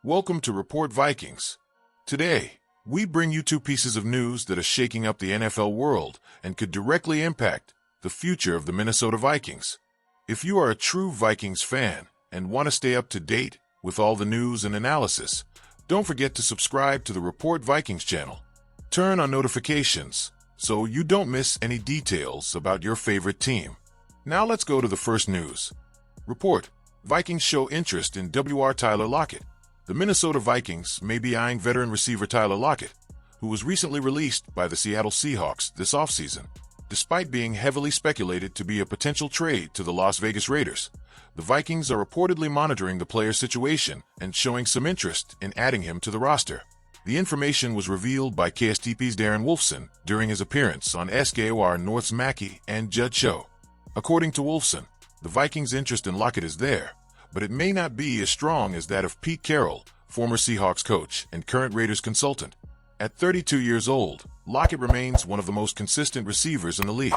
Welcome to Report Vikings. Today, we bring you two pieces of news that are shaking up the NFL world and could directly impact the future of the Minnesota Vikings. If you are a true Vikings fan and want to stay up to date with all the news and analysis, don't forget to subscribe to the Report Vikings channel. Turn on notifications so you don't miss any details about your favorite team. Now let's go to the first news. Report: Vikings show interest in Tyler Lockett. The Minnesota Vikings may be eyeing veteran receiver Tyler Lockett, who was recently released by the Seattle Seahawks this offseason. Despite being heavily speculated to be a potential trade to the Las Vegas Raiders, the Vikings are reportedly monitoring the player's situation and showing some interest in adding him to the roster. The information was revealed by KSTP's Darren Wolfson during his appearance on SKOR North's Mackey and Judd show. According to Wolfson, the Vikings' interest in Lockett is there, but it may not be as strong as that of Pete Carroll, former Seahawks coach and current Raiders consultant. At 32 years old, Lockett remains one of the most consistent receivers in the league.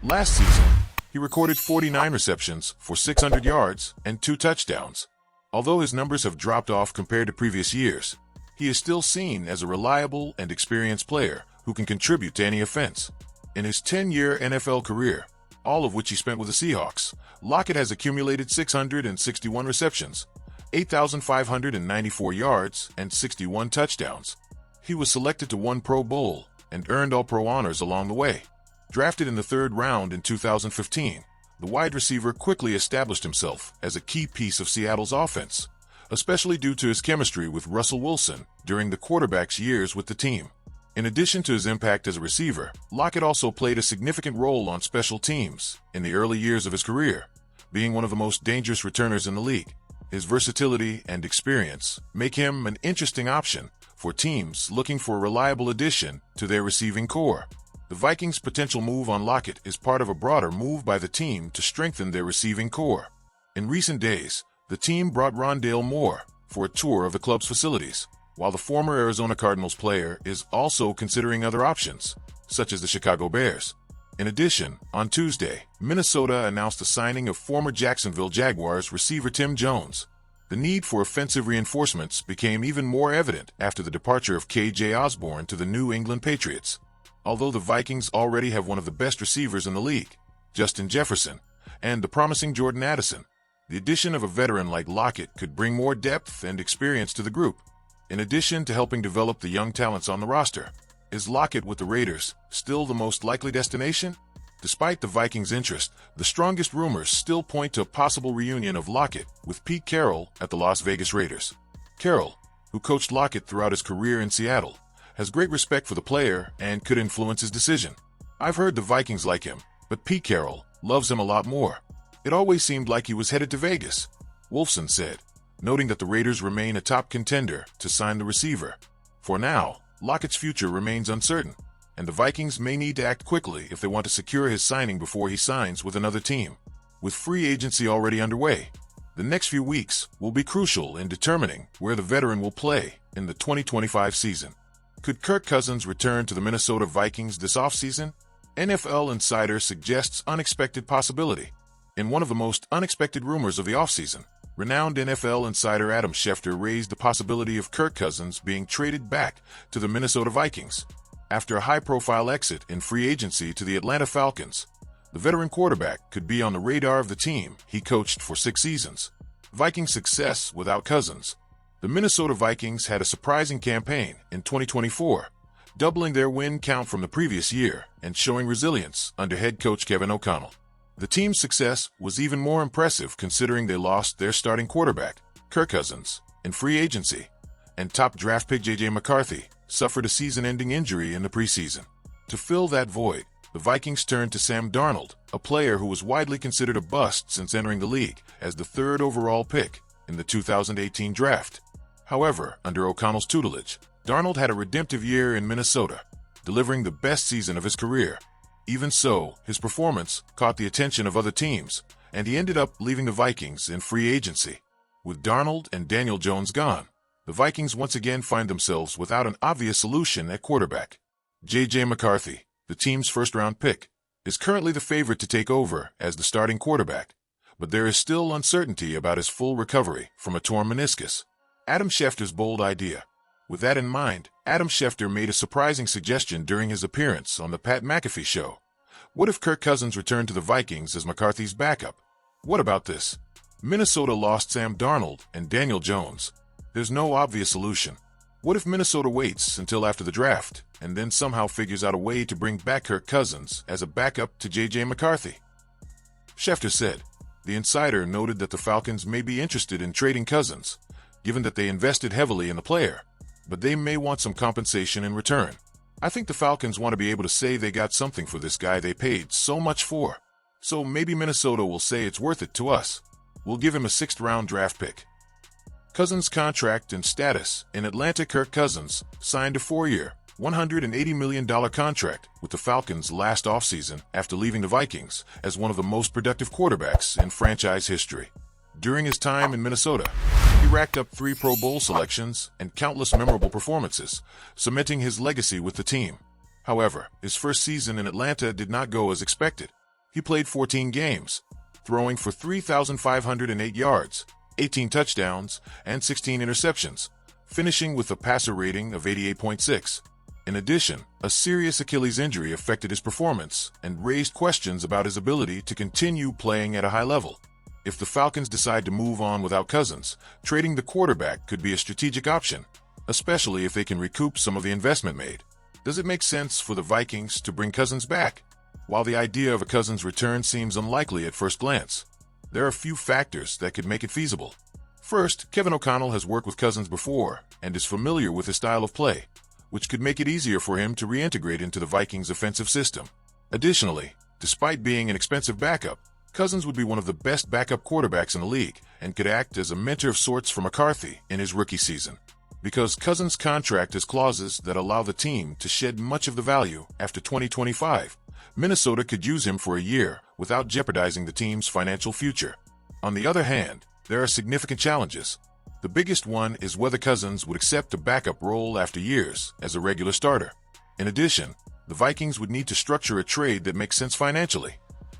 Last season, he recorded 49 receptions for 600 yards and 2 touchdowns. Although his numbers have dropped off compared to previous years, he is still seen as a reliable and experienced player who can contribute to any offense. In his 10-year NFL career, all of which he spent with the Seahawks, Lockett has accumulated 661 receptions, 8,594 yards, and 61 touchdowns. He was selected to one Pro Bowl and earned All-Pro honors along the way. Drafted in the 3rd round in 2015, the wide receiver quickly established himself as a key piece of Seattle's offense, especially due to his chemistry with Russell Wilson during the quarterback's years with the team. In addition to his impact as a receiver, Lockett also played a significant role on special teams in the early years of his career, being one of the most dangerous returners in the league. His versatility and experience make him an interesting option for teams looking for a reliable addition to their receiving core. The Vikings' potential move on Lockett is part of a broader move by the team to strengthen their receiving core. In recent days, the team brought Rondale Moore for a tour of the club's facilities, while the former Arizona Cardinals player is also considering other options, such as the Chicago Bears. In addition, on Tuesday, Minnesota announced the signing of former Jacksonville Jaguars receiver Tim Jones. The need for offensive reinforcements became even more evident after the departure of KJ Osborne to the New England Patriots. Although the Vikings already have one of the best receivers in the league, Justin Jefferson, and the promising Jordan Addison, the addition of a veteran like Lockett could bring more depth and experience to the group. In addition to helping develop the young talents on the roster, is Lockett with the Raiders still the most likely destination? Despite the Vikings' interest, the strongest rumors still point to a possible reunion of Lockett with Pete Carroll at the Las Vegas Raiders. Carroll, who coached Lockett throughout his career in Seattle, has great respect for the player and could influence his decision. "I've heard the Vikings like him, but Pete Carroll loves him a lot more. It always seemed like he was headed to Vegas," Wolfson said, noting that the Raiders remain a top contender to sign the receiver. For now, Lockett's future remains uncertain, and the Vikings may need to act quickly if they want to secure his signing before he signs with another team. With free agency already underway, the next few weeks will be crucial in determining where the veteran will play in the 2025 season. Could Kirk Cousins return to the Minnesota Vikings this offseason? NFL Insider suggests unexpected possibility. In one of the most unexpected rumors of the offseason, renowned NFL insider Adam Schefter raised the possibility of Kirk Cousins being traded back to the Minnesota Vikings. After a high-profile exit in free agency to the Atlanta Falcons, the veteran quarterback could be on the radar of the team he coached for 6 seasons. Vikings' success without Cousins. The Minnesota Vikings had a surprising campaign in 2024, doubling their win count from the previous year and showing resilience under head coach Kevin O'Connell. The team's success was even more impressive considering they lost their starting quarterback, Kirk Cousins, in free agency, and top draft pick J.J. McCarthy suffered a season-ending injury in the preseason. To fill that void, the Vikings turned to Sam Darnold, a player who was widely considered a bust since entering the league as the 3rd overall pick in the 2018 draft. However, under O'Connell's tutelage, Darnold had a redemptive year in Minnesota, delivering the best season of his career. Even so, his performance caught the attention of other teams, and he ended up leaving the Vikings in free agency. With Darnold and Daniel Jones gone, the Vikings once again find themselves without an obvious solution at quarterback. J.J. McCarthy, the team's first-round pick, is currently the favorite to take over as the starting quarterback, but there is still uncertainty about his full recovery from a torn meniscus. Adam Schefter's bold idea. With that in mind, Adam Schefter made a surprising suggestion during his appearance on the Pat McAfee show. What if Kirk Cousins returned to the Vikings as McCarthy's backup? What about this? Minnesota lost Sam Darnold and Daniel Jones. There's no obvious solution. What if Minnesota waits until after the draft and then somehow figures out a way to bring back Kirk Cousins as a backup to J.J. McCarthy? Schefter said. The insider noted that the Falcons may be interested in trading Cousins, given that they invested heavily in the player, but they may want some compensation in return. I think the Falcons want to be able to say they got something for this guy they paid so much for. So maybe Minnesota will say it's worth it to us. We'll give him a 6th-round draft pick. Cousins' contract and status. In Atlanta, Kirk Cousins signed a 4-year, $180 million contract with the Falcons last offseason after leaving the Vikings as one of the most productive quarterbacks in franchise history. During his time in Minnesota, he racked up 3 Pro Bowl selections and countless memorable performances, cementing his legacy with the team. However, his first season in Atlanta did not go as expected. He played 14 games, throwing for 3,508 yards, 18 touchdowns, and 16 interceptions, finishing with a passer rating of 88.6. In addition, a serious Achilles injury affected his performance and raised questions about his ability to continue playing at a high level. If the Falcons decide to move on without Cousins, trading the quarterback could be a strategic option, especially if they can recoup some of the investment made. Does it make sense for the Vikings to bring Cousins back? While the idea of a Cousins return seems unlikely at first glance, there are a few factors that could make it feasible. First, Kevin O'Connell has worked with Cousins before and is familiar with his style of play, which could make it easier for him to reintegrate into the Vikings' offensive system. Additionally, despite being an expensive backup, Cousins would be one of the best backup quarterbacks in the league and could act as a mentor of sorts for McCarthy in his rookie season. Because Cousins' contract has clauses that allow the team to shed much of the value after 2025, Minnesota could use him for a year without jeopardizing the team's financial future. On the other hand, there are significant challenges. The biggest one is whether Cousins would accept a backup role after years as a regular starter. In addition, the Vikings would need to structure a trade that makes sense financially,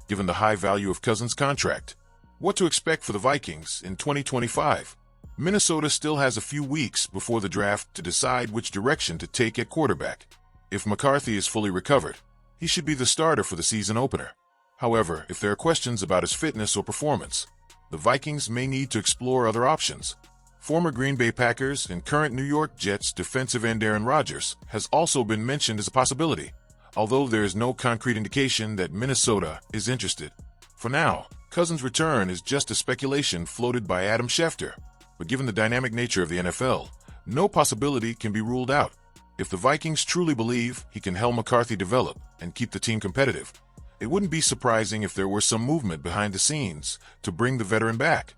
given the high value of Cousins' contract. What to expect for the Vikings in 2025? Minnesota still has a few weeks before the draft to decide which direction to take at quarterback. If McCarthy is fully recovered, he should be the starter for the season opener. However, if there are questions about his fitness or performance, the Vikings may need to explore other options. Former Green Bay Packers and current New York Jets defensive end Aaron Rodgers has also been mentioned as a possibility, although there is no concrete indication that Minnesota is interested. For now, Cousins' return is just a speculation floated by Adam Schefter, but given the dynamic nature of the NFL, no possibility can be ruled out. If the Vikings truly believe he can help McCarthy develop and keep the team competitive, it wouldn't be surprising if there were some movement behind the scenes to bring the veteran back.